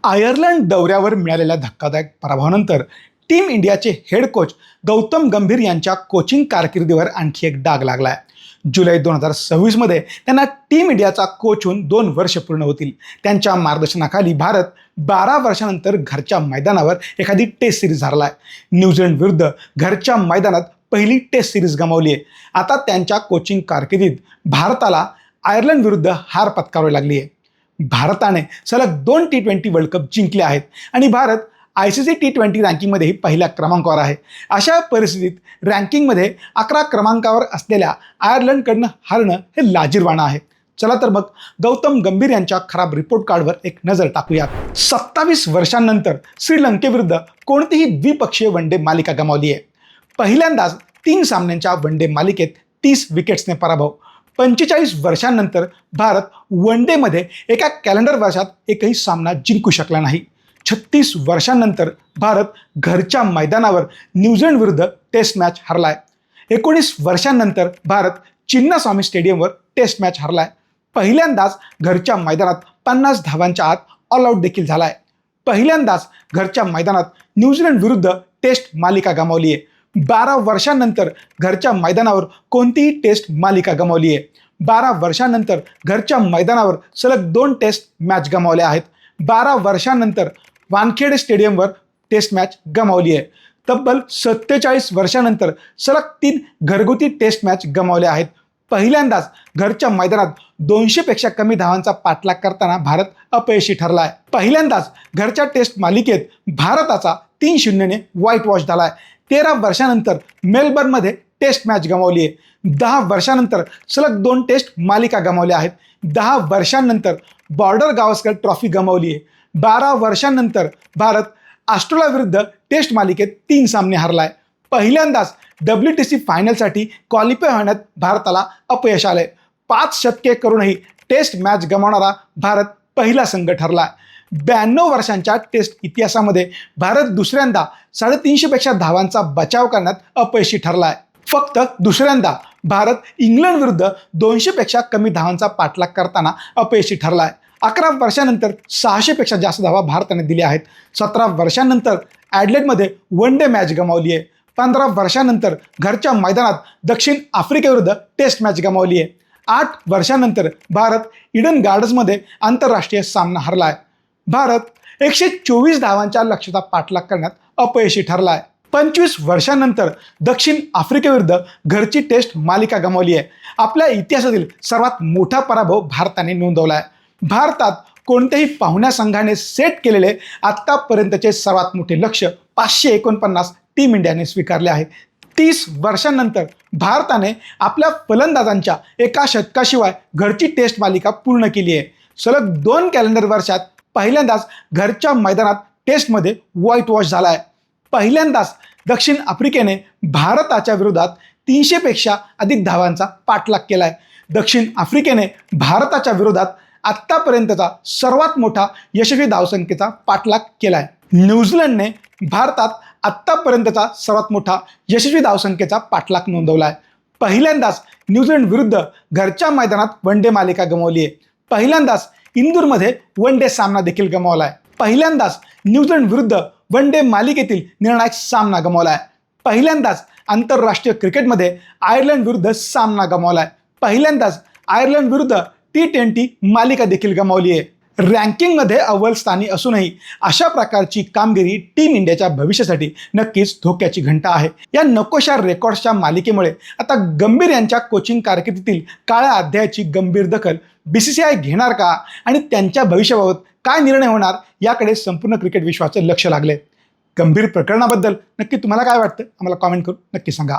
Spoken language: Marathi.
आयर्लंड दौऱ्यावर मिळालेल्या धक्कादायक पराभवानंतर टीम इंडियाचे हेड कोच गौतम गंभीर यांच्या कोचिंग कारकिर्दीवर आणखी एक डाग लागला आहे. जुलै 2026मध्ये त्यांना टीम इंडियाचा कोच होऊन 2 वर्ष पूर्ण होतील. त्यांच्या मार्गदर्शनाखाली भारत 12 वर्षानंतर घरच्या मैदानावर एखादी टेस्ट सिरीज हरला आहे. न्यूझीलंड विरुद्ध घरच्या मैदानात पहिली टेस्ट सिरीज गमावली आहे. आता त्यांच्या कोचिंग कारकिर्दीत भारताला आयर्लंड विरुद्ध हार पत्करावी लागली आहे. भारताने सलग 2 T20 वर्ल्ड कप जिंकले आहेत आणि भारत ICC T20 रँकिंगमध्येही पहिल्या क्रमांकावर आहे. अशा परिस्थितीत रँकिंगमध्ये 11 क्रमांकावर असलेल्या आयर्लंडकडनं हरणं हे लाजिरवाणं आहे. चला तर मग गौतम गंभीर यांच्या खराब रिपोर्ट कार्डवर एक नजर टाकूयात. 27 वर्षांनंतर श्रीलंकेविरुद्ध कोणतीही द्विपक्षीय वनडे मालिका गमावली आहे. पहिल्यांदाच 3 सामन्यांच्या वनडे मालिकेत 30 विकेट्सने पराभव. 45 वर्षांनंतर भारत वनडेमध्ये एका कॅलेंडर वर्षात एकही सामना जिंकू शकला नाही. 36 वर्षांनंतर भारत घरच्या मैदानावर न्यूझीलंड विरुद्ध टेस्ट मॅच हरलाय. 19 वर्षांनंतर भारत चिन्नास्वामी स्टेडियमवर टेस्ट मॅच हरलाय. पहिल्यांदाच घरच्या मैदानात 50 धावांच्या आत ऑल आऊट देखील झालाय. पहिल्यांदाच घरच्या मैदानात न्यूझीलंड विरुद्ध टेस्ट मालिका गमावली आहे. 12 वर्षांनंतर घरच्या मैदानावर कोणतीही टेस्ट मालिका गमावली आहे. 12 वर्षांनंतर घरच्या मैदानावर सलग 2 टेस्ट मॅच गमावल्या आहेत. 12 वर्षांनंतर वानखेडे स्टेडियमवर टेस्ट मॅच गमावली आहे. तब्बल 47 वर्षांनंतर सलग 3 घरगुती टेस्ट मॅच गमावल्या आहेत. पहिल्यांदाच घरच्या मैदानात 200 पेक्षा कमी धावांचा पाठलाग करताना भारत अपयशी ठरला आहे. पहिल्यांदाच घरच्या टेस्ट मालिकेत भारताचा 3-0ने व्हाईट वॉश झाला आहे. 13 वर्षांनंतर मेलबर्नमध्ये टेस्ट मॅच गमावली आहे. 10 वर्षांनंतर सलग 2 टेस्ट मालिका गमावल्या आहेत. 10 वर्षांनंतर बॉर्डर गावस्कर ट्रॉफी गमावली आहे. 12 वर्षांनंतर भारत ऑस्ट्रेलियाविरुद्ध टेस्ट मालिकेत 3 सामने हरलाय. पहिल्यांदाच WTC फायनलसाठी क्वालिफाय होण्यात भारताला अपयश आलंय. 5 शतके करूनही टेस्ट मॅच गमावणारा भारत पहिला संघ ठरला. 92 वर्षांच्या टेस्ट इतिहासामध्ये भारत दुसऱ्यांदा 350 पेक्षा धावांचा बचाव करण्यात अपयशी ठरलाय. फक्त दुसऱ्यांदा भारत इंग्लंड विरुद्ध 200 पेक्षा कमी धावांचा पाठलाग करताना अपयशी ठरलाय. 11 वर्षांनंतर 600 पेक्षा जास्त धावा भारताने दिल्या आहेत. 17 वर्षांनंतर ॲडलेडमध्ये वन डे मॅच गमावली आहे. 15 वर्षांनंतर घरच्या मैदानात दक्षिण आफ्रिकेविरुद्ध टेस्ट मॅच गमावली आहे. 8 वर्षांनंतर भारत इडन गार्डन्समध्ये आंतरराष्ट्रीय सामना हरलाय. भारत 124 धावांच्या लक्ष्याचा पाठलाग करण्यात अपयशी ठरलाय. 25 वर्षांनंतर दक्षिण आफ्रिकेविरुद्ध घरची टेस्ट मालिका गमावली आहे. आपल्या इतिहासातील सर्वात मोठा पराभव भारताने नोंदवला आहे. भारतात कोणत्याही पाहुण्या संघाने सेट केलेले आत्तापर्यंतचे सर्वात मोठे लक्ष्य 549 टीम इंडियाने स्वीकारले आहे. 30 वर्षांनंतर भारताने आपल्या फलंदाजांच्या एका शतकाशिवाय घरची टेस्ट मालिका पूर्ण केली आहे. सलग 2 कॅलेंडर वर्षात पहिल्यांदाच घरच्या मैदानात टेस्टमध्ये व्हाईट वॉश झाला आहे. पहिल्यांदाच दक्षिण आफ्रिकेने भारताच्या विरोधात 300 पेक्षा अधिक धावांचा पाठलाग केला आहे. दक्षिण आफ्रिकेने भारताच्या विरोधात आत्तापर्यंतचा सर्वात मोठा यशस्वी धावसंख्येचा पाठलाग केला आहे. न्यूझीलंडने भारतात आत्तापर्यंतचा सर्वात मोठा यशस्वी धावसंख्येचा पाठलाग नोंदवला आहे. पहिल्यांदाच न्यूझीलंड विरुद्ध घरच्या मैदानात वन डे मालिका गमावली आहे. पहिल्यांदाच इंदूरमध्ये वन डे सामना देखील गमावला आहे. पहिल्यांदाच न्यूझीलंड विरुद्ध वन डे मालिकेतील निर्णायक सामना गमावला आहे. पहिल्यांदाच आंतरराष्ट्रीय क्रिकेटमध्ये आयर्लंड विरुद्ध सामना गमावला आहे. पहिल्यांदाच आयर्लंड विरुद्ध T20 मालिका देखील गमावली आहे. रँकिंगमध्ये अव्वल स्थानी असूनही अशा प्रकारची कामगिरी टीम इंडियाच्या भविष्यासाठी नक्कीच धोक्याची घंटा आहे. या नकोशा रेकॉर्ड्सच्या मालिकेमुळे आता गंभीर यांच्या कोचिंग कारकिर्दीतील काळ्या अध्यायाची गंभीर दखल BCCI घेणार का आणि त्यांच्या भविष्याबाबत काय निर्णय होणार याकडे संपूर्ण क्रिकेट विश्वाचं लक्ष लागले. गंभीर प्रकरणाबद्दल नक्की तुम्हाला काय वाटतं आम्हाला कॉमेंट करून नक्की सांगा.